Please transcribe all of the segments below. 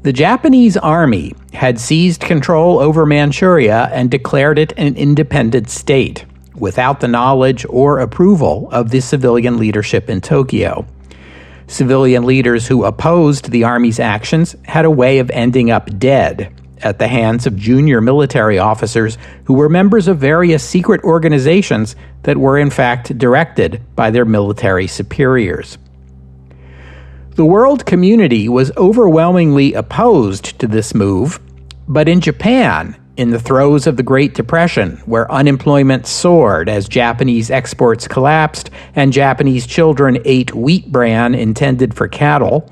The Japanese army had seized control over Manchuria and declared it an independent state, without the knowledge or approval of the civilian leadership in Tokyo. Civilian leaders who opposed the army's actions had a way of ending up dead at the hands of junior military officers who were members of various secret organizations that were in fact directed by their military superiors. The world community was overwhelmingly opposed to this move, but in Japan, in the throes of the Great Depression, where unemployment soared as Japanese exports collapsed and Japanese children ate wheat bran intended for cattle,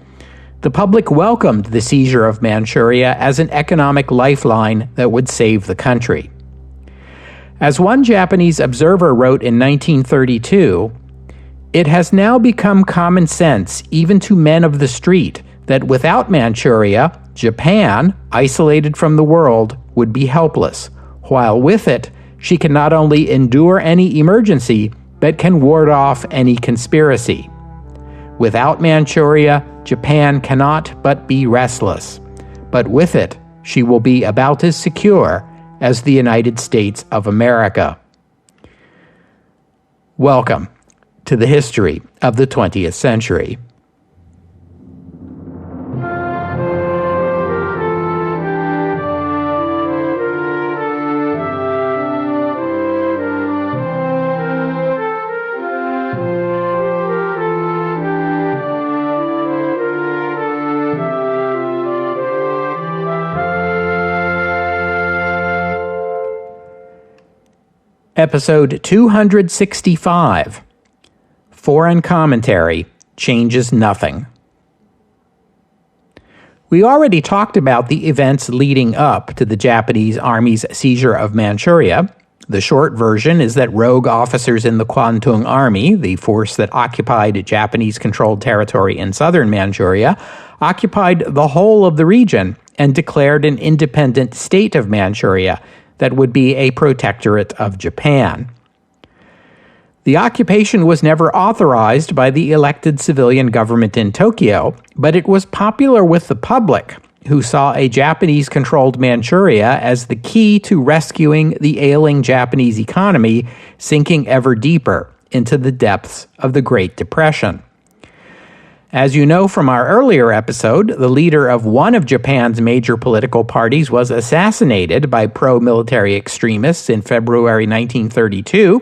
the public welcomed the seizure of Manchuria as an economic lifeline that would save the country. As one Japanese observer wrote in 1932, "It has now become common sense, even to men of the street, that without Manchuria, Japan, isolated from the world, would be helpless, while with it, she can not only endure any emergency, but can ward off any conspiracy. Without Manchuria, Japan cannot but be restless, but with it, she will be about as secure as the United States of America." Welcome to the history of the 20th century. Episode 265, Foreign Commentary Changes Nothing. We already talked about the events leading up to the Japanese army's seizure of Manchuria. The short version is that rogue officers in the Kwantung Army, the force that occupied Japanese-controlled territory in southern Manchuria, occupied the whole of the region and declared an independent state of Manchuria that would be a protectorate of Japan. The occupation was never authorized by the elected civilian government in Tokyo, but it was popular with the public, who saw a Japanese-controlled Manchuria as the key to rescuing the ailing Japanese economy, sinking ever deeper into the depths of the Great Depression. As you know from our earlier episode, the leader of one of Japan's major political parties was assassinated by pro-military extremists in February 1932,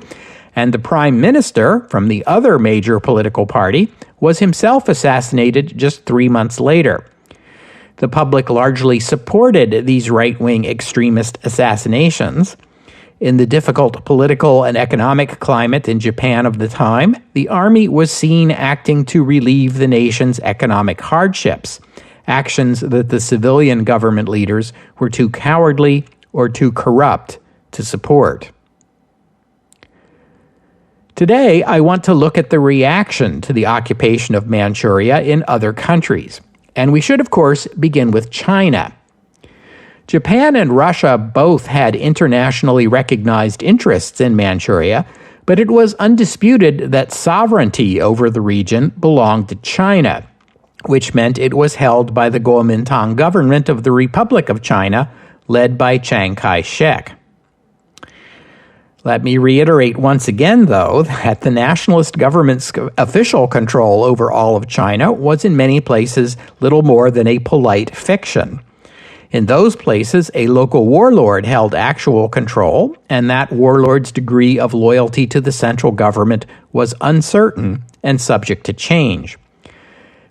and the prime minister from the other major political party was himself assassinated just 3 months later. The public largely supported these right-wing extremist assassinations. In the difficult political and economic climate in Japan of the time, the army was seen acting to relieve the nation's economic hardships, actions that the civilian government leaders were too cowardly or too corrupt to support. Today, I want to look at the reaction to the occupation of Manchuria in other countries. And we should, of course, begin with China. Japan and Russia both had internationally recognized interests in Manchuria, but it was undisputed that sovereignty over the region belonged to China, which meant it was held by the Kuomintang government of the Republic of China, led by Chiang Kai-shek. Let me reiterate once again, though, that the nationalist government's official control over all of China was in many places little more than a polite fiction. In those places, a local warlord held actual control, and that warlord's degree of loyalty to the central government was uncertain and subject to change.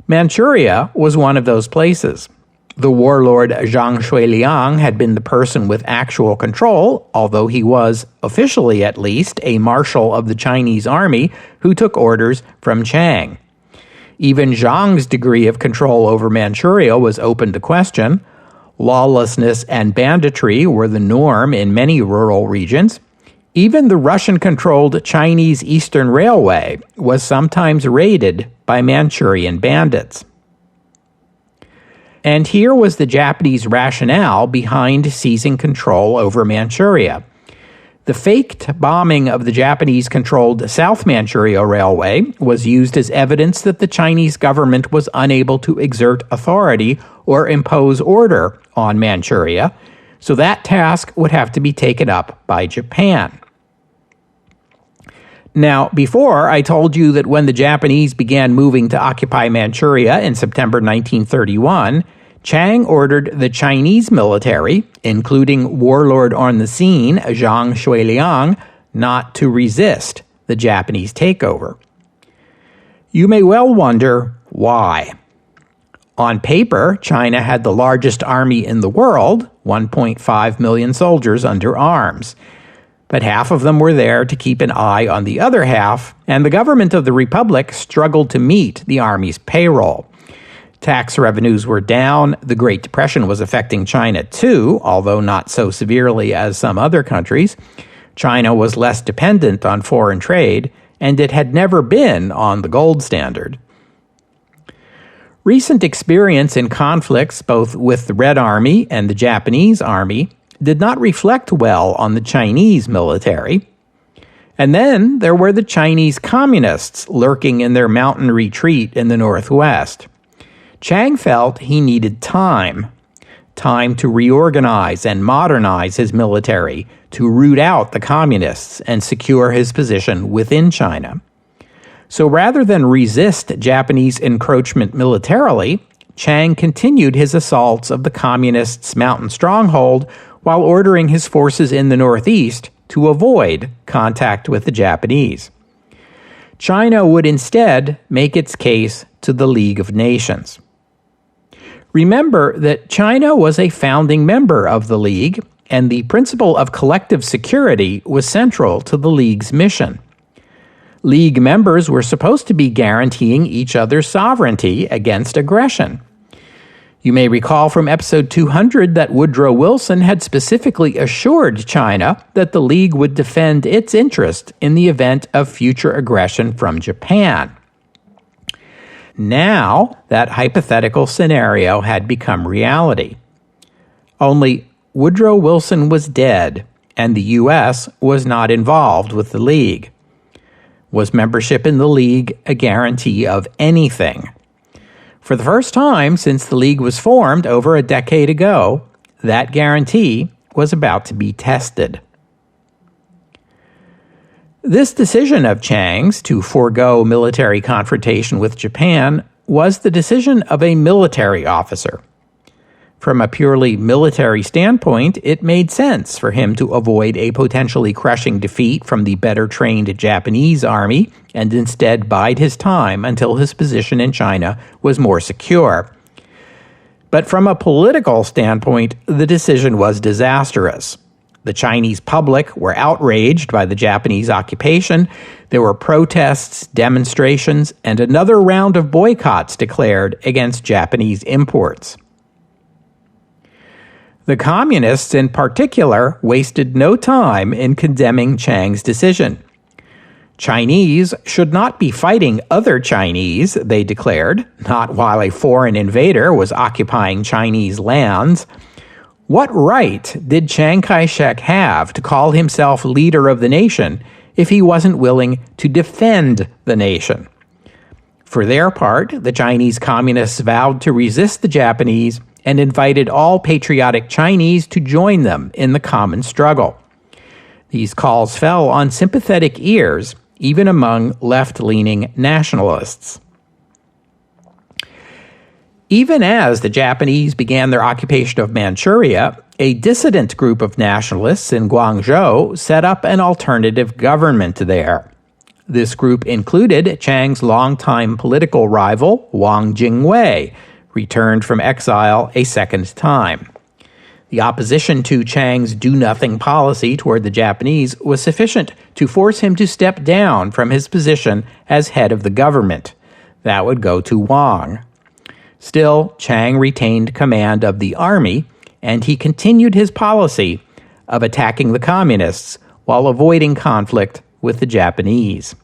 Manchuria was one of those places. The warlord Zhang Shuiliang had been the person with actual control, although he was, officially at least, a marshal of the Chinese army who took orders from Chiang. Even Zhang's degree of control over Manchuria was open to question. Lawlessness and banditry were the norm in many rural regions. Even the Russian-controlled Chinese Eastern Railway was sometimes raided by Manchurian bandits. And here was the Japanese rationale behind seizing control over Manchuria. The faked bombing of the Japanese-controlled South Manchuria Railway was used as evidence that the Chinese government was unable to exert authority or impose order on Manchuria, so that task would have to be taken up by Japan. Now, before, I told you that when the Japanese began moving to occupy Manchuria in September 1931, Chiang ordered the Chinese military, including warlord on the scene Zhang Shuiliang, not to resist the Japanese takeover. You may well wonder why. On paper, China had the largest army in the world, 1.5 million soldiers under arms. But half of them were there to keep an eye on the other half, and the government of the Republic struggled to meet the army's payroll. Tax revenues were down. The Great Depression was affecting China too, although not so severely as some other countries. China was less dependent on foreign trade, and it had never been on the gold standard. Recent experience in conflicts, both with the Red Army and the Japanese Army, did not reflect well on the Chinese military. And then there were the Chinese communists lurking in their mountain retreat in the northwest. Chiang felt he needed time to reorganize and modernize his military, to root out the communists and secure his position within China. So rather than resist Japanese encroachment militarily, Chiang continued his assaults of the communists' mountain stronghold while ordering his forces in the northeast to avoid contact with the Japanese. China would instead make its case to the League of Nations. Remember that China was a founding member of the League, and the principle of collective security was central to the League's mission. League members were supposed to be guaranteeing each other's sovereignty against aggression. You may recall from episode 200 that Woodrow Wilson had specifically assured China that the League would defend its interest in the event of future aggression from Japan. Now, that hypothetical scenario had become reality. Only Woodrow Wilson was dead, and the U.S. was not involved with the League. Was membership in the League a guarantee of anything? For the first time since the League was formed over a decade ago, that guarantee was about to be tested. This decision of Chiang's to forego military confrontation with Japan was the decision of a military officer. From a purely military standpoint, it made sense for him to avoid a potentially crushing defeat from the better-trained Japanese army and instead bide his time until his position in China was more secure. But from a political standpoint, the decision was disastrous. The Chinese public were outraged by the Japanese occupation. There were protests, demonstrations, and another round of boycotts declared against Japanese imports. The communists, in particular, wasted no time in condemning Chiang's decision. Chinese should not be fighting other Chinese, they declared, not while a foreign invader was occupying Chinese lands. What right did Chiang Kai-shek have to call himself leader of the nation if he wasn't willing to defend the nation? For their part, the Chinese communists vowed to resist the Japanese and invited all patriotic Chinese to join them in the common struggle. These calls fell on sympathetic ears, even among left-leaning nationalists. Even as the Japanese began their occupation of Manchuria, a dissident group of nationalists in Guangzhou set up an alternative government there. This group included Chiang's longtime political rival, Wang Jingwei, returned from exile a second time. The opposition to Chiang's do-nothing policy toward the Japanese was sufficient to force him to step down from his position as head of the government. That would go to Wang. Still, Chiang retained command of the army, and he continued his policy of attacking the communists while avoiding conflict with the Japanese.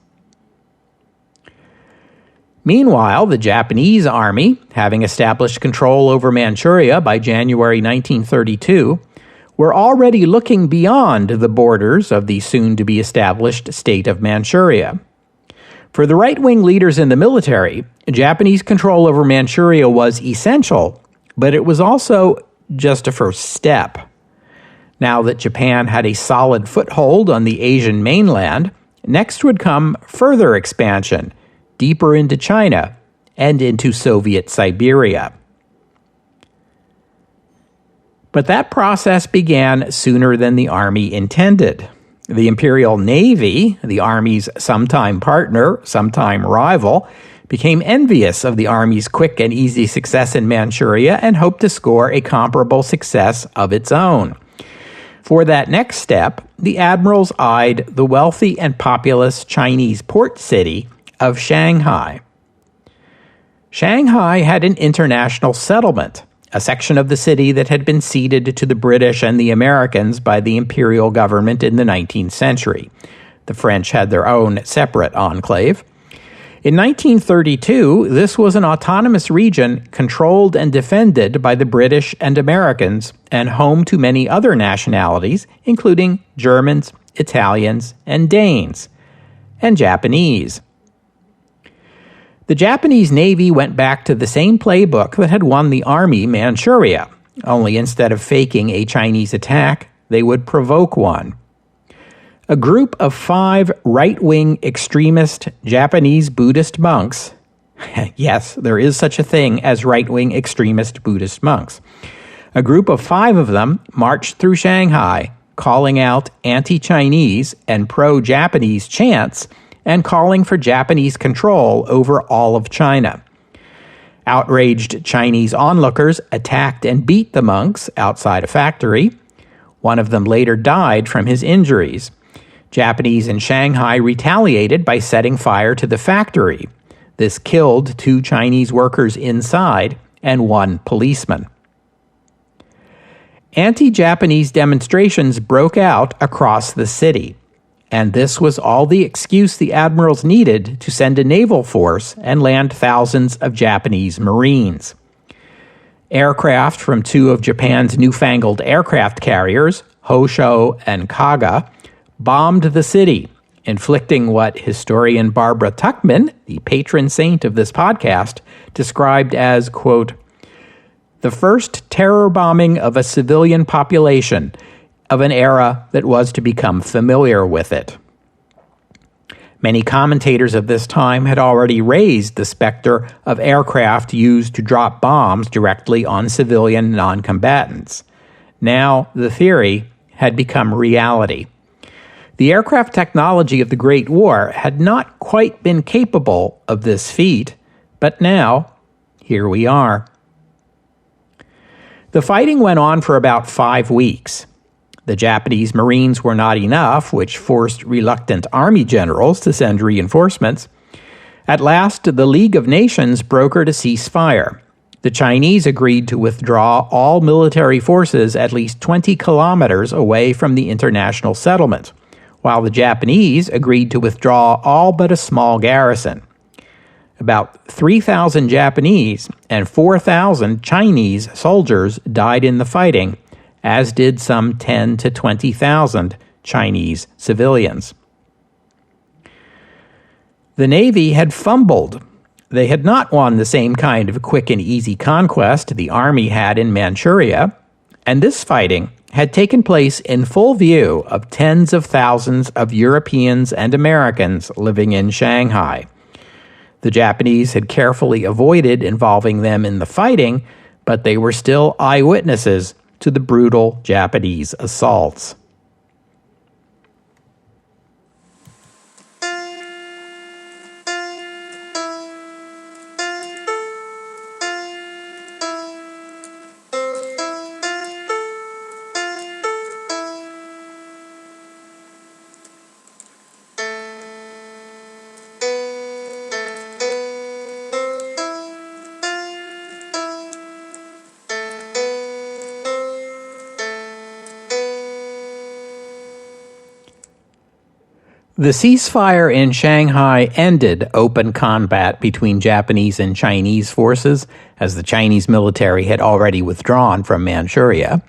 Meanwhile, the Japanese army, having established control over Manchuria by January 1932, were already looking beyond the borders of the soon-to-be-established state of Manchuria. For the right-wing leaders in the military, Japanese control over Manchuria was essential, but it was also just a first step. Now that Japan had a solid foothold on the Asian mainland, next would come further expansion, deeper into China and into Soviet Siberia. But that process began sooner than the Army intended. The Imperial Navy, the Army's sometime partner, sometime rival, became envious of the Army's quick and easy success in Manchuria and hoped to score a comparable success of its own. For that next step, the admirals eyed the wealthy and populous Chinese port city of Shanghai. Shanghai had an international settlement, a section of the city that had been ceded to the British and the Americans by the imperial government in the 19th century. The French had their own separate enclave. In 1932, this was an autonomous region controlled and defended by the British and Americans and home to many other nationalities, including Germans, Italians, and Danes, and Japanese. The Japanese Navy went back to the same playbook that had won the Army Manchuria, only instead of faking a Chinese attack, they would provoke one. A group of 5 right-wing extremist Japanese Buddhist monks, yes, there is such a thing as right-wing extremist Buddhist monks, a group of 5 of them marched through Shanghai, calling out anti-Chinese and pro-Japanese chants and calling for Japanese control over all of China. Outraged Chinese onlookers attacked and beat the monks outside a factory. One of them later died from his injuries. Japanese in Shanghai retaliated by setting fire to the factory. This killed 2 Chinese workers inside and 1 policeman. Anti-Japanese demonstrations broke out across the city, and this was all the excuse the admirals needed to send a naval force and land thousands of Japanese Marines. Aircraft from 2 of Japan's newfangled aircraft carriers, Hosho and Kaga, bombed the city, inflicting what historian Barbara Tuchman, the patron saint of this podcast, described as, quote, the first terror bombing of a civilian population of an era that was to become familiar with it. Many commentators of this time had already raised the specter of aircraft used to drop bombs directly on civilian non-combatants. Now, the theory had become reality. The aircraft technology of the Great War had not quite been capable of this feat, but now, here we are. The fighting went on for about 5 weeks. The Japanese Marines were not enough, which forced reluctant army generals to send reinforcements. At last, the League of Nations brokered a ceasefire. The Chinese agreed to withdraw all military forces at least 20 kilometers away from the international settlement, while the Japanese agreed to withdraw all but a small garrison. About 3,000 Japanese and 4,000 Chinese soldiers died in the fighting, as did some 10 to 20,000 Chinese civilians. The Navy had fumbled. They had not won the same kind of quick and easy conquest the Army had in Manchuria, and this fighting had taken place in full view of tens of thousands of Europeans and Americans living in Shanghai. The Japanese had carefully avoided involving them in the fighting, but they were still eyewitnesses to the brutal Japanese assaults. The ceasefire in Shanghai ended open combat between Japanese and Chinese forces, as the Chinese military had already withdrawn from Manchuria.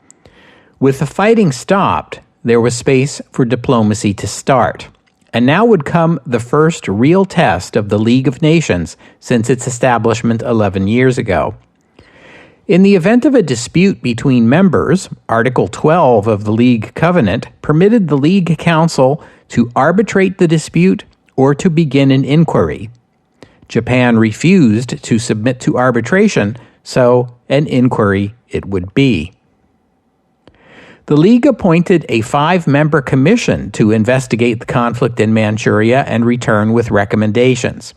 With the fighting stopped, there was space for diplomacy to start. And now would come the first real test of the League of Nations since its establishment 11 years ago. In the event of a dispute between members, Article 12 of the League Covenant permitted the League Council to arbitrate the dispute or to begin an inquiry. Japan refused to submit to arbitration, so an inquiry it would be. The League appointed a 5-member commission to investigate the conflict in Manchuria and return with recommendations.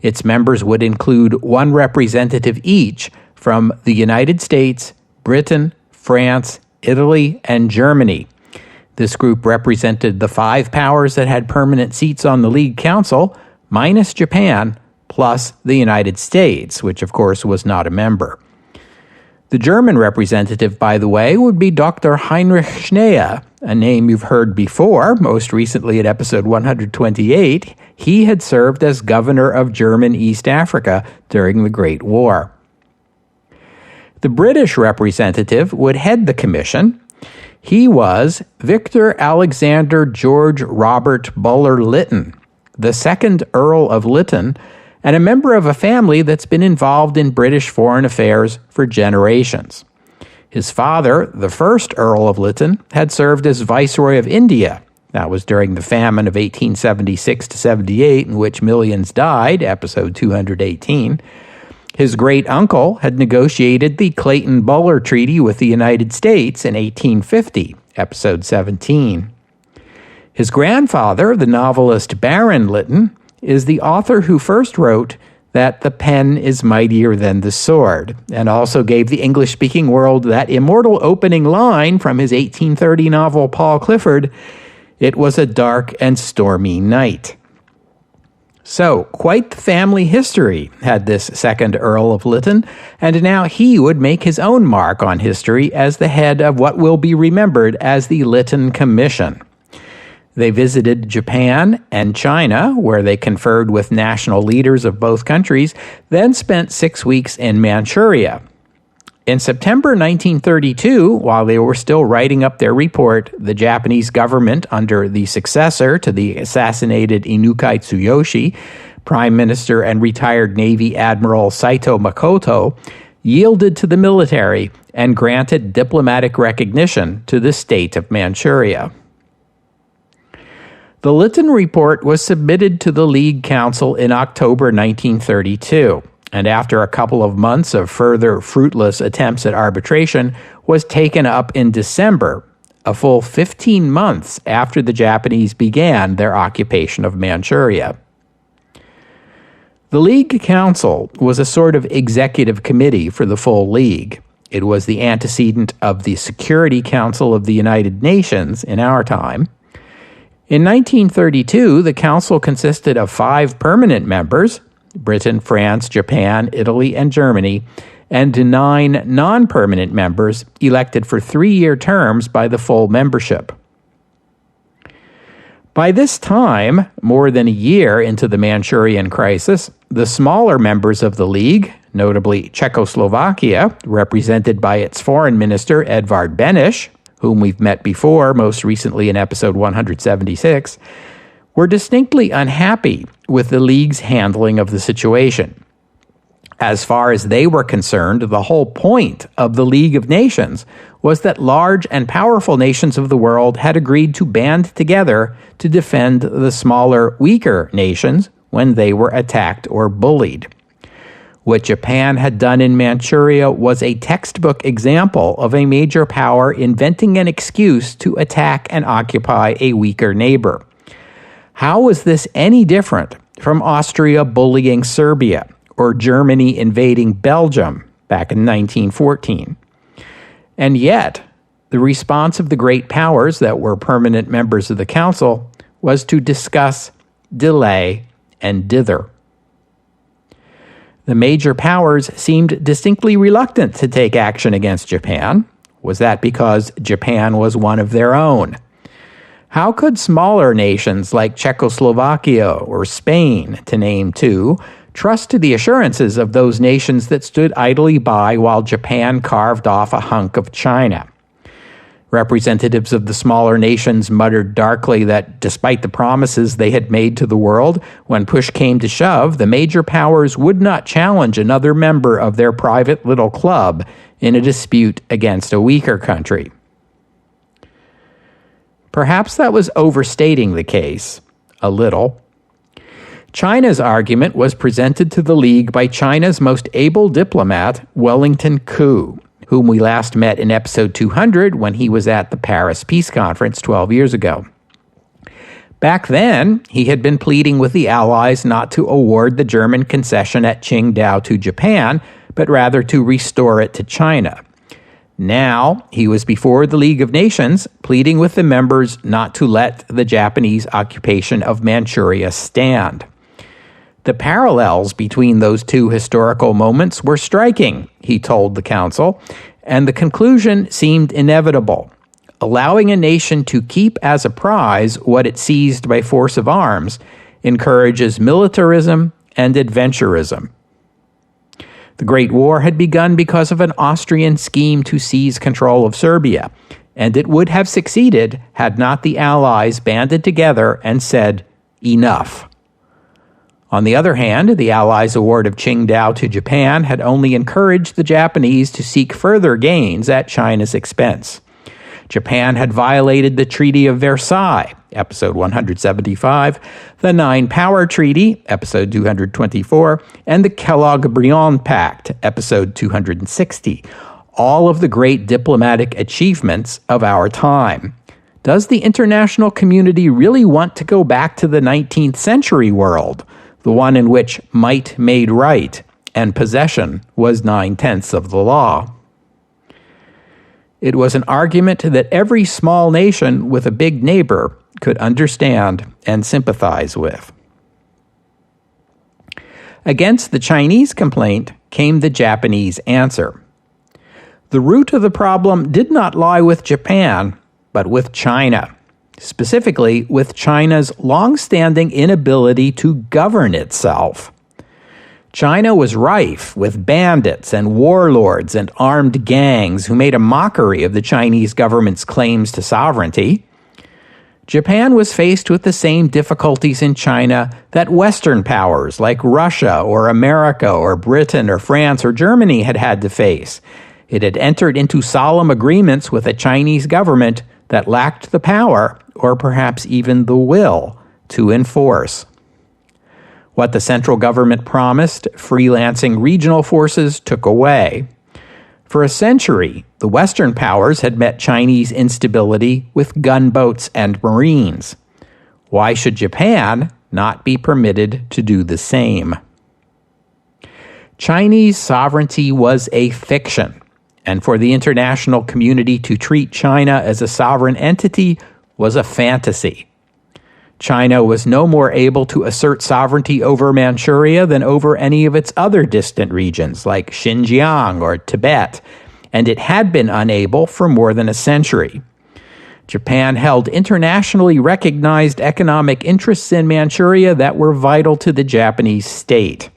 Its members would include 1 representative each from the United States, Britain, France, Italy, and Germany. This group represented the 5 powers that had permanent seats on the League Council, minus Japan, plus the United States, which of course was not a member. The German representative, by the way, would be Dr. Heinrich Schnee, a name you've heard before, most recently at episode 128. He had served as governor of German East Africa during the Great War. The British representative would head the commission. He was Victor Alexander George Robert Buller-Lytton, the 2nd Earl of Lytton, and a member of a family that's been involved in British foreign affairs for generations. His father, the 1st Earl of Lytton, had served as Viceroy of India. That was during the famine of 1876-78, in which millions died, episode 218. His great-uncle had negotiated the Clayton-Buller Treaty with the United States in 1850, episode 17. His grandfather, the novelist Baron Lytton, is the author who first wrote that the pen is mightier than the sword, and also gave the English-speaking world that immortal opening line from his 1830 novel Paul Clifford, "It was a dark and stormy night." So, quite the family history had this 2nd Earl of Lytton, and now he would make his own mark on history as the head of what will be remembered as the Lytton Commission. They visited Japan and China, where they conferred with national leaders of both countries, then spent 6 weeks in Manchuria. In September 1932, while they were still writing up their report, the Japanese government, under the successor to the assassinated Inukai Tsuyoshi, Prime Minister and retired Navy Admiral Saito Makoto, yielded to the military and granted diplomatic recognition to the state of Manchuria. The Lytton Report was submitted to the League Council in October 1932, and after a couple of months of further fruitless attempts at arbitration, was taken up in December, a full 15 months after the Japanese began their occupation of Manchuria. The League Council was a sort of executive committee for the full League. It was the antecedent of the Security Council of the United Nations in our time. In 1932, the Council consisted of 5 permanent members, Britain, France, Japan, Italy, and Germany, and 9 non-permanent members elected for 3-year terms by the full membership. By this time, more than a year into the Manchurian crisis, the smaller members of the League, notably Czechoslovakia, represented by its foreign minister Edvard Beneš, whom we've met before, most recently in episode 176, were distinctly unhappy with the League's handling of the situation. As far as they were concerned, the whole point of the League of Nations was that large and powerful nations of the world had agreed to band together to defend the smaller, weaker nations when they were attacked or bullied. What Japan had done in Manchuria was a textbook example of a major power inventing an excuse to attack and occupy a weaker neighbor. How was this any different from Austria bullying Serbia or Germany invading Belgium back in 1914? And yet, the response of the great powers that were permanent members of the Council was to discuss, delay, and dither. The major powers seemed distinctly reluctant to take action against Japan. Was that because Japan was one of their own? How could smaller nations like Czechoslovakia or Spain, to name 2, trust to the assurances of those nations that stood idly by while Japan carved off a hunk of China? Representatives of the smaller nations muttered darkly that despite the promises they had made to the world, when push came to shove, the major powers would not challenge another member of their private little club in a dispute against a weaker country. Perhaps that was overstating the case, a little. China's argument was presented to the League by China's most able diplomat, Wellington Koo, whom we last met in episode 200 when he was at the Paris Peace Conference 12 years ago. Back then, he had been pleading with the Allies not to award the German concession at Qingdao to Japan, but rather to restore it to China. Now, he was before the League of Nations, pleading with the members not to let the Japanese occupation of Manchuria stand. The parallels between those two historical moments were striking, he told the Council, and the conclusion seemed inevitable. Allowing a nation to keep as a prize what it seized by force of arms encourages militarism and adventurism. The Great War had begun because of an Austrian scheme to seize control of Serbia, and it would have succeeded had not the Allies banded together and said, "Enough." On the other hand, the Allies' award of Qingdao to Japan had only encouraged the Japanese to seek further gains at China's expense. Japan had violated the Treaty of Versailles, episode 175, the Nine Power Treaty, episode 224, and the Kellogg-Briand Pact, episode 260, all of the great diplomatic achievements of our time. Does the international community really want to go back to the 19th century world, the one in which might made right, and possession was 9/10 of the law? It was an argument that every small nation with a big neighbor could understand and sympathize with. Against the Chinese complaint came the Japanese answer. The root of the problem did not lie with Japan, but with China. Specifically with China's long-standing inability to govern itself. China was rife with bandits and warlords and armed gangs who made a mockery of the Chinese government's claims to sovereignty. Japan was faced with the same difficulties in China that Western powers like Russia or America or Britain or France or Germany had had to face. It had entered into solemn agreements with a Chinese government that lacked the power, or perhaps even the will, to enforce. What the central government promised, freelancing regional forces took away. For a century, the Western powers had met Chinese instability with gunboats and marines. Why should Japan not be permitted to do the same? Chinese sovereignty was a fiction, and for the international community to treat China as a sovereign entity was a fantasy. China was no more able to assert sovereignty over Manchuria than over any of its other distant regions, like Xinjiang or Tibet, and it had been unable for more than a century. Japan held internationally recognized economic interests in Manchuria that were vital to the Japanese state.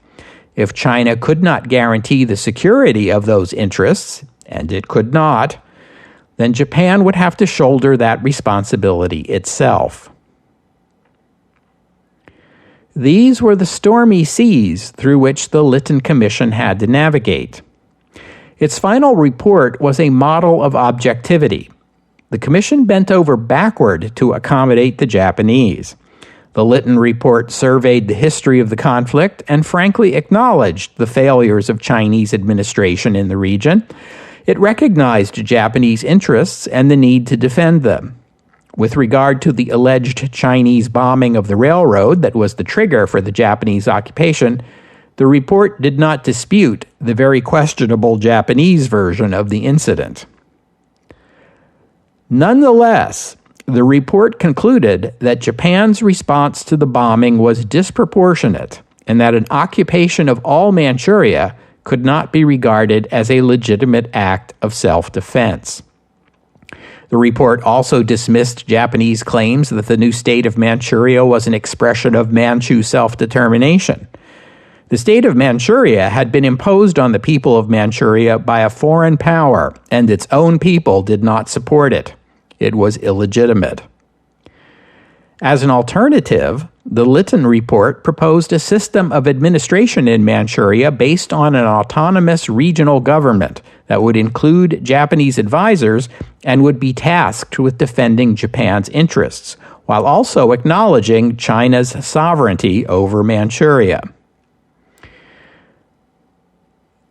If China could not guarantee the security of those interests, and it could not, then Japan would have to shoulder that responsibility itself. These were the stormy seas through which the Lytton Commission had to navigate. Its final report was a model of objectivity. The Commission bent over backward to accommodate the Japanese. The Lytton report surveyed the history of the conflict and frankly acknowledged the failures of Chinese administration in the region. It recognized Japanese interests and the need to defend them. With regard to the alleged Chinese bombing of the railroad that was the trigger for the Japanese occupation, the report did not dispute the very questionable Japanese version of the incident. Nonetheless, the report concluded that Japan's response to the bombing was disproportionate and that an occupation of all Manchuria could not be regarded as a legitimate act of self-defense. The report also dismissed Japanese claims that the new state of Manchuria was an expression of Manchu self-determination. The state of Manchuria had been imposed on the people of Manchuria by a foreign power, and its own people did not support it. it was illegitimate. As an alternative, the Lytton Report proposed a system of administration in Manchuria based on an autonomous regional government that would include Japanese advisors and would be tasked with defending Japan's interests, while also acknowledging China's sovereignty over Manchuria.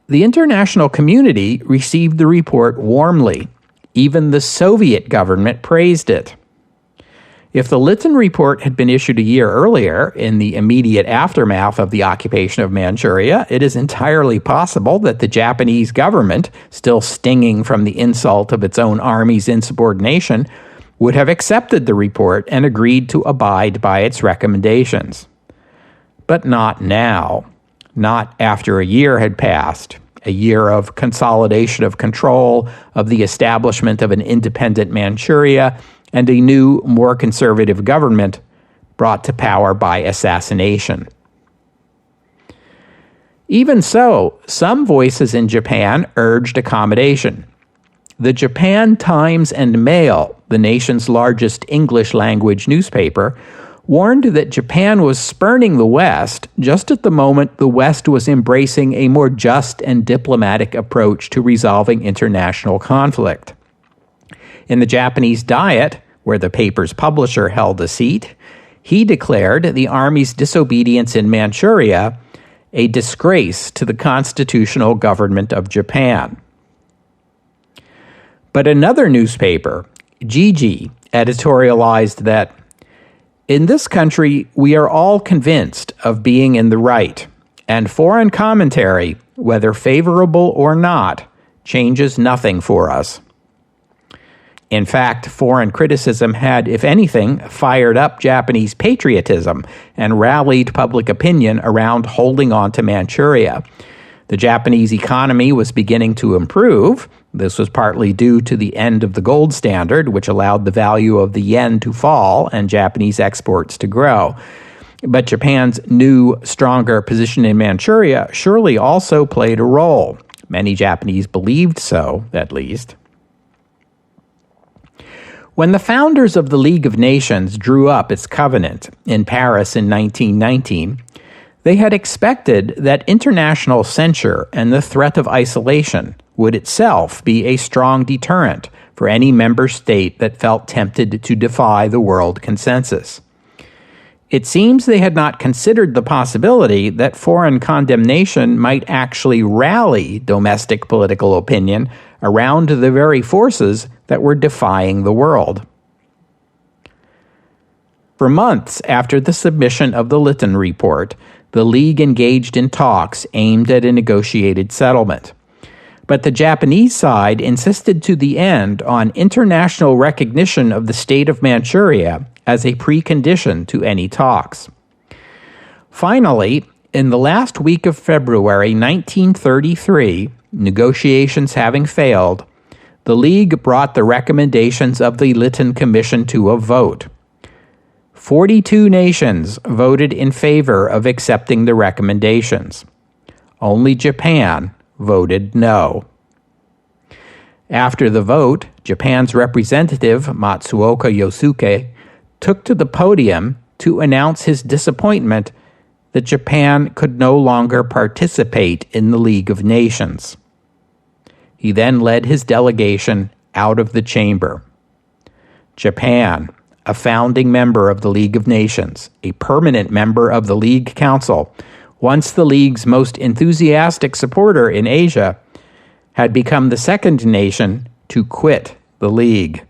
The international community received the report warmly. Even the Soviet government praised it. If the Lytton Report had been issued a year earlier, in the immediate aftermath of the occupation of Manchuria, it is entirely possible that the Japanese government, still stinging from the insult of its own army's insubordination, would have accepted the report and agreed to abide by its recommendations. But not now. Not after a year had passed. A year of consolidation of control, of the establishment of an independent Manchuria, and a new, more conservative government brought to power by assassination. Even so, some voices in Japan urged accommodation. The Japan Times and Mail, the nation's largest English-language newspaper, warned that Japan was spurning the West just at the moment the West was embracing a more just and diplomatic approach to resolving international conflict. In the Japanese Diet, where the paper's publisher held a seat, he declared the army's disobedience in Manchuria a disgrace to the constitutional government of Japan. But another newspaper, Jiji, editorialized that, "In this country, we are all convinced of being in the right, and foreign commentary, whether favorable or not, changes nothing for us." In fact, foreign criticism had, if anything, fired up Japanese patriotism and rallied public opinion around holding on to Manchuria. The Japanese economy was beginning to improve. This was partly due to the end of the gold standard, which allowed the value of the yen to fall and Japanese exports to grow. But Japan's new, stronger position in Manchuria surely also played a role. Many Japanese believed so, at least. When the founders of the League of Nations drew up its covenant in Paris in 1919, they had expected that international censure and the threat of isolation would itself be a strong deterrent for any member state that felt tempted to defy the world consensus. It seems they had not considered the possibility that foreign condemnation might actually rally domestic political opinion around the very forces that were defying the world. For months after the submission of the Lytton Report, the League engaged in talks aimed at a negotiated settlement. But the Japanese side insisted to the end on international recognition of the state of Manchuria as a precondition to any talks. Finally, in the last week of February 1933, negotiations having failed, the League brought the recommendations of the Lytton Commission to a vote. 42 nations voted in favor of accepting the recommendations. Only Japan voted no. After the vote, Japan's representative, Matsuoka Yosuke, took to the podium to announce his disappointment that Japan could no longer participate in the League of Nations. He then led his delegation out of the chamber. Japan, a founding member of the League of Nations, a permanent member of the League Council, once the League's most enthusiastic supporter in Asia, had become the second nation to quit the League.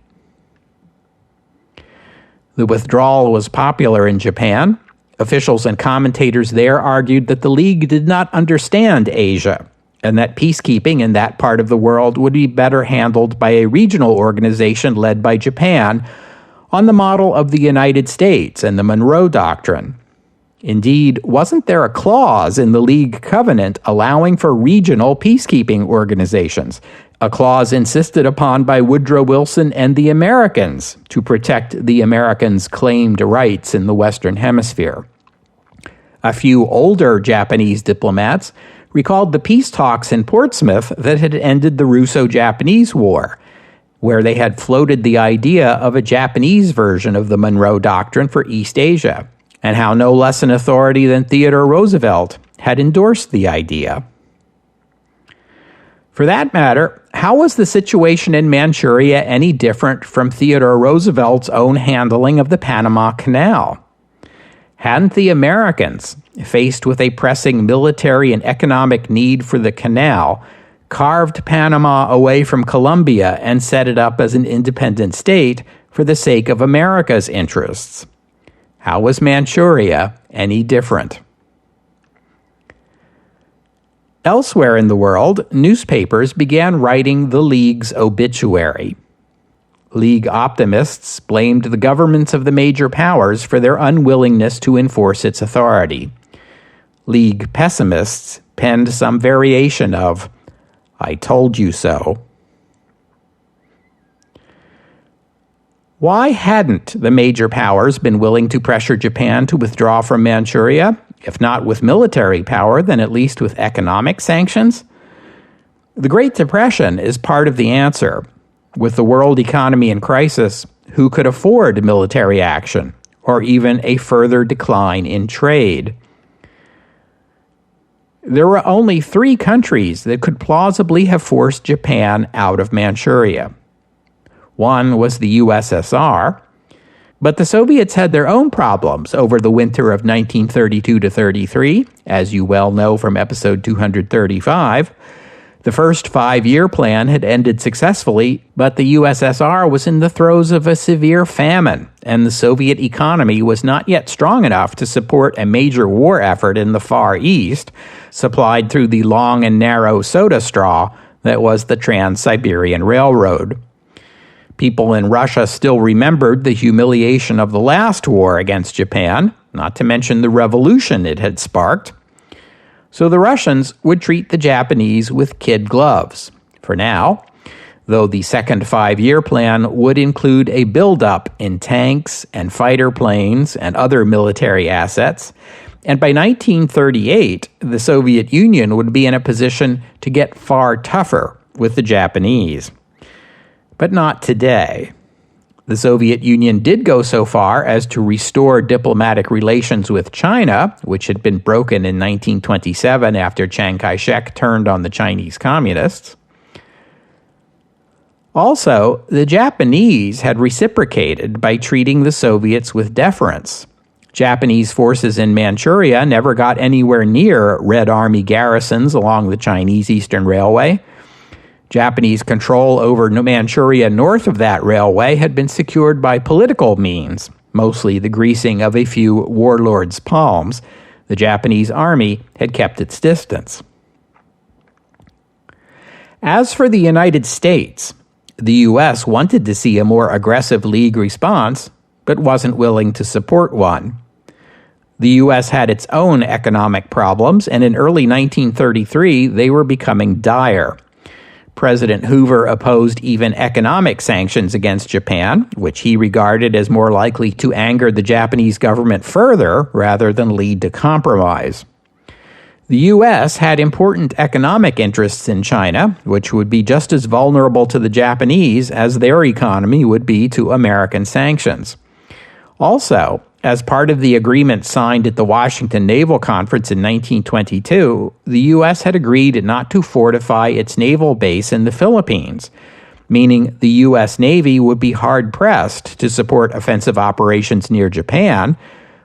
The withdrawal was popular in Japan. Officials and commentators there argued that the League did not understand Asia, and that peacekeeping in that part of the world would be better handled by a regional organization led by Japan, on the model of the United States and the Monroe Doctrine. Indeed, wasn't there a clause in the League Covenant allowing for regional peacekeeping organizations, a clause insisted upon by Woodrow Wilson and the Americans to protect the Americans' claimed rights in the Western Hemisphere? A few older Japanese diplomats recalled the peace talks in Portsmouth that had ended the Russo-Japanese War, where they had floated the idea of a Japanese version of the Monroe Doctrine for East Asia, and how no less an authority than Theodore Roosevelt had endorsed the idea. For that matter, how was the situation in Manchuria any different from Theodore Roosevelt's own handling of the Panama Canal? Hadn't the Americans, faced with a pressing military and economic need for the canal, carved Panama away from Colombia and set it up as an independent state for the sake of America's interests? How was Manchuria any different? Elsewhere in the world, newspapers began writing the League's obituary. League optimists blamed the governments of the major powers for their unwillingness to enforce its authority. League pessimists penned some variation of, "I told you so." Why hadn't the major powers been willing to pressure Japan to withdraw from Manchuria? If not with military power, then at least with economic sanctions? The Great Depression is part of the answer. With the world economy in crisis, who could afford military action, or even a further decline in trade? There were only 3 countries that could plausibly have forced Japan out of Manchuria. One was the USSR, but the Soviets had their own problems over the winter of 1932 to 33, as you well know from episode 235. The first 5-year plan had ended successfully, but the USSR was in the throes of a severe famine, and the Soviet economy was not yet strong enough to support a major war effort in the Far East, supplied through the long and narrow soda straw that was the Trans-Siberian Railroad. People in Russia still remembered the humiliation of the last war against Japan, not to mention the revolution it had sparked. So the Russians would treat the Japanese with kid gloves for now, though the second 5-year plan would include a buildup in tanks and fighter planes and other military assets. And by 1938, the Soviet Union would be in a position to get far tougher with the Japanese. But not today. The Soviet Union did go so far as to restore diplomatic relations with China, which had been broken in 1927 after Chiang Kai-shek turned on the Chinese communists. Also, the Japanese had reciprocated by treating the Soviets with deference. Japanese forces in Manchuria never got anywhere near Red Army garrisons along the Chinese Eastern Railway. Japanese control over Manchuria north of that railway had been secured by political means, mostly the greasing of a few warlords' palms. The Japanese army had kept its distance. As for the United States, the U.S. wanted to see a more aggressive League response, but wasn't willing to support one. The U.S. had its own economic problems, and in early 1933, they were becoming dire. President Hoover opposed even economic sanctions against Japan, which he regarded as more likely to anger the Japanese government further rather than lead to compromise. The U.S. had important economic interests in China, which would be just as vulnerable to the Japanese as their economy would be to American sanctions. Also, as part of the agreement signed at the Washington Naval Conference in 1922, the U.S. had agreed not to fortify its naval base in the Philippines, meaning the U.S. Navy would be hard-pressed to support offensive operations near Japan,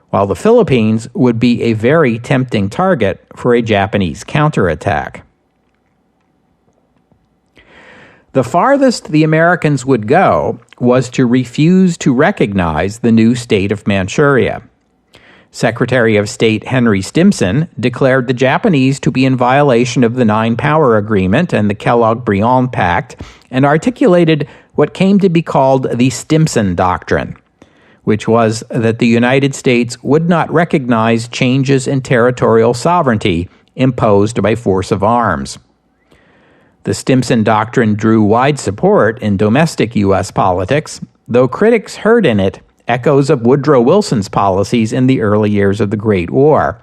while the Philippines would be a very tempting target for a Japanese counterattack. The farthest the Americans would go was to refuse to recognize the new state of Manchuria. Secretary of State Henry Stimson declared the Japanese to be in violation of the Nine-Power Agreement and the Kellogg-Briand Pact, and articulated what came to be called the Stimson Doctrine, which was that the United States would not recognize changes in territorial sovereignty imposed by force of arms. The Stimson Doctrine drew wide support in domestic U.S. politics, though critics heard in it echoes of Woodrow Wilson's policies in the early years of the Great War,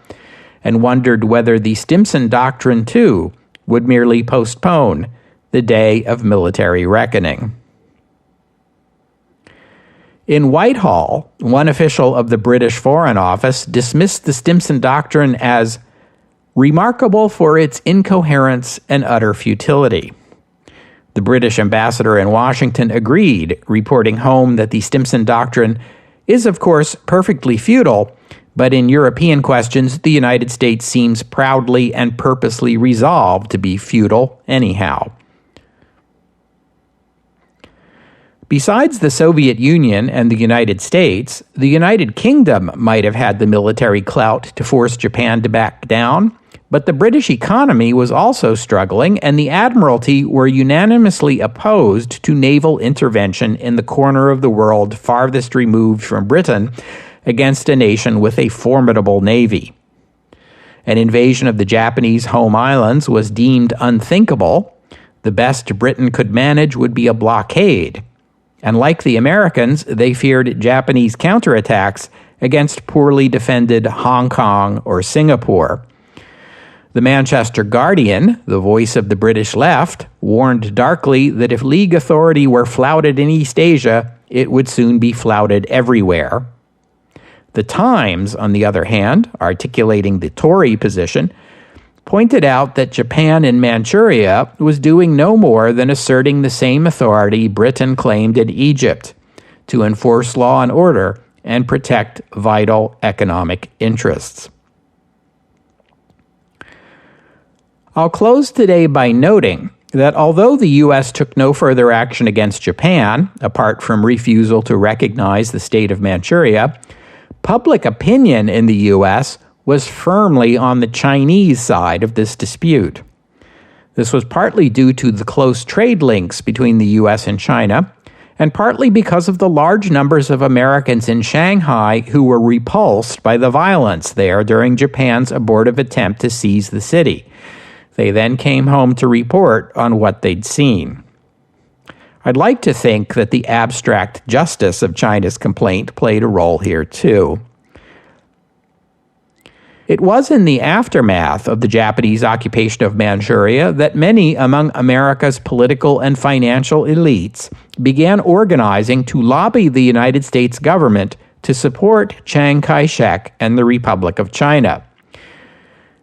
and wondered whether the Stimson Doctrine, too, would merely postpone the day of military reckoning. In Whitehall, one official of the British Foreign Office dismissed the Stimson Doctrine as remarkable for its incoherence and utter futility. The British ambassador in Washington agreed, reporting home that the Stimson Doctrine is, of course, perfectly futile, but in European questions, the United States seems proudly and purposely resolved to be futile anyhow. Besides the Soviet Union and the United States, the United Kingdom might have had the military clout to force Japan to back down, but the British economy was also struggling, and the Admiralty were unanimously opposed to naval intervention in the corner of the world farthest removed from Britain against a nation with a formidable navy. An invasion of the Japanese home islands was deemed unthinkable. The best Britain could manage would be a blockade. And like the Americans, they feared Japanese counterattacks against poorly defended Hong Kong or Singapore. The Manchester Guardian, the voice of the British left, warned darkly that if League authority were flouted in East Asia, it would soon be flouted everywhere. The Times, on the other hand, articulating the Tory position, pointed out that Japan in Manchuria was doing no more than asserting the same authority Britain claimed in Egypt to enforce law and order and protect vital economic interests. I'll close today by noting that although the U.S. took no further action against Japan, apart from refusal to recognize the state of Manchuria, public opinion in the U.S. was firmly on the Chinese side of this dispute. This was partly due to the close trade links between the U.S. and China, and partly because of the large numbers of Americans in Shanghai who were repulsed by the violence there during Japan's abortive attempt to seize the city. They then came home to report on what they'd seen. I'd like to think that the abstract justice of China's complaint played a role here too. It was in the aftermath of the Japanese occupation of Manchuria that many among America's political and financial elites began organizing to lobby the United States government to support Chiang Kai-shek and the Republic of China.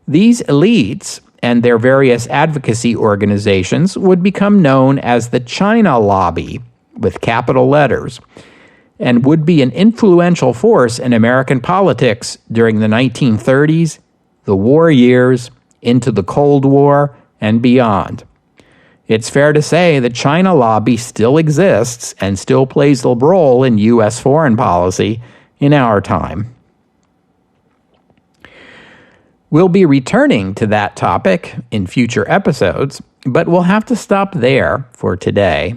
These elites and their various advocacy organizations would become known as the China Lobby, with capital letters, and would be an influential force in American politics during the 1930s, the war years, into the Cold War, and beyond. It's fair to say the China lobby still exists and still plays a role in U.S. foreign policy in our time. We'll be returning to that topic in future episodes, but we'll have to stop there for today.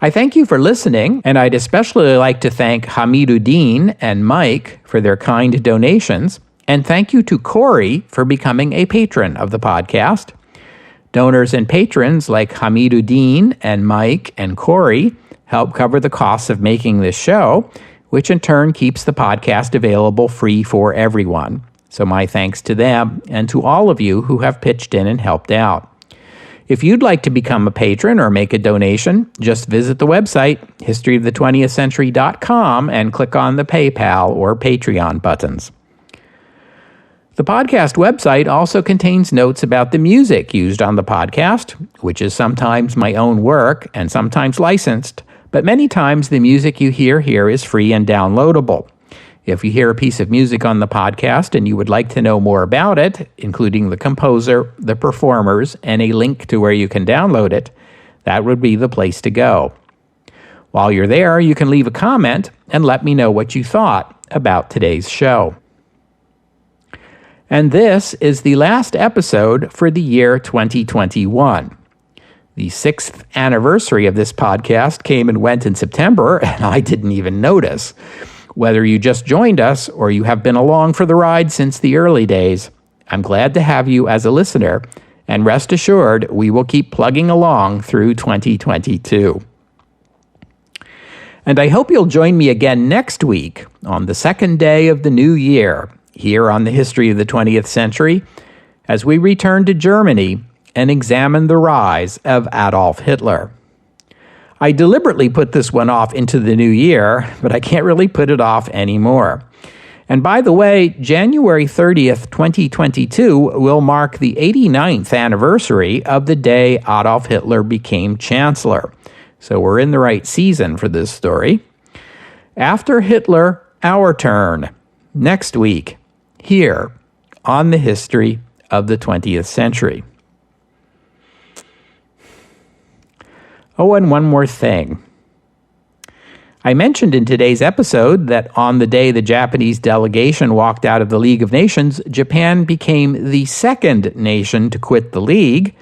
I thank you for listening, and I'd especially like to thank Hamiduddin and Mike for their kind donations, and thank you to Corey for becoming a patron of the podcast. Donors and patrons like Hamiduddin and Mike and Corey help cover the costs of making this show, which in turn keeps the podcast available free for everyone. So my thanks to them and to all of you who have pitched in and helped out. If you'd like to become a patron or make a donation, just visit the website, historyofthe20thcentury.com, and click on the PayPal or Patreon buttons. The podcast website also contains notes about the music used on the podcast, which is sometimes my own work and sometimes licensed, but many times the music you hear here is free and downloadable. If you hear a piece of music on the podcast and you would like to know more about it, including the composer, the performers, and a link to where you can download it, that would be the place to go. While you're there, you can leave a comment and let me know what you thought about today's show. And this is the last episode for the year 2021. The 6th anniversary of this podcast came and went in September, and I didn't even notice. Whether you just joined us or you have been along for the ride since the early days, I'm glad to have you as a listener, and rest assured we will keep plugging along through 2022. And I hope you'll join me again next week on the second day of the new year, here on the History of the 20th Century, as we return to Germany and examine the rise of Adolf Hitler. I deliberately put this one off into the new year, but I can't really put it off anymore. And by the way, January 30th, 2022 will mark the 89th anniversary of the day Adolf Hitler became Chancellor. So we're in the right season for this story. After Hitler, our turn. Next week, here on the history of the 20th century. Oh, and one more thing. I mentioned in today's episode that on the day the Japanese delegation walked out of the League of Nations, Japan became the second nation to quit the League.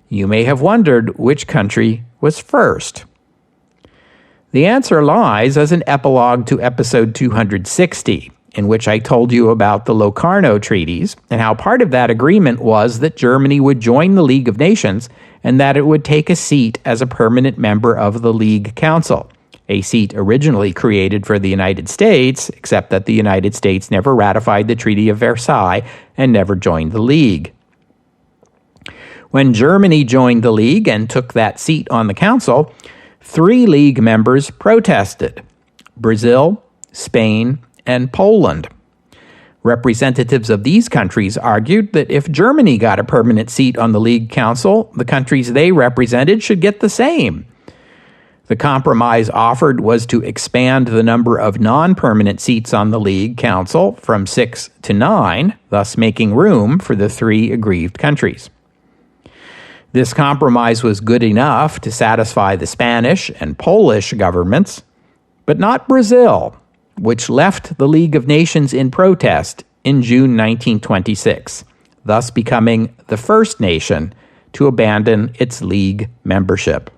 You may have wondered which country was first. The answer lies as an epilogue to episode 260, in which I told you about the Locarno treaties and how part of that agreement was that Germany would join the League of Nations and that it would take a seat as a permanent member of the League Council, a seat originally created for the United States, except that the United States never ratified the Treaty of Versailles and never joined the League. When Germany joined the League and took that seat on the Council, 3 League members protested: Brazil, Spain, and Poland. Representatives of these countries argued that if Germany got a permanent seat on the League Council, the countries they represented should get the same. The compromise offered was to expand the number of non-permanent seats on the League Council from 6 to 9, thus making room for the 3 aggrieved countries. This compromise was good enough to satisfy the Spanish and Polish governments, but not Brazil, which left the League of Nations in protest in June 1926, thus becoming the first nation to abandon its League membership.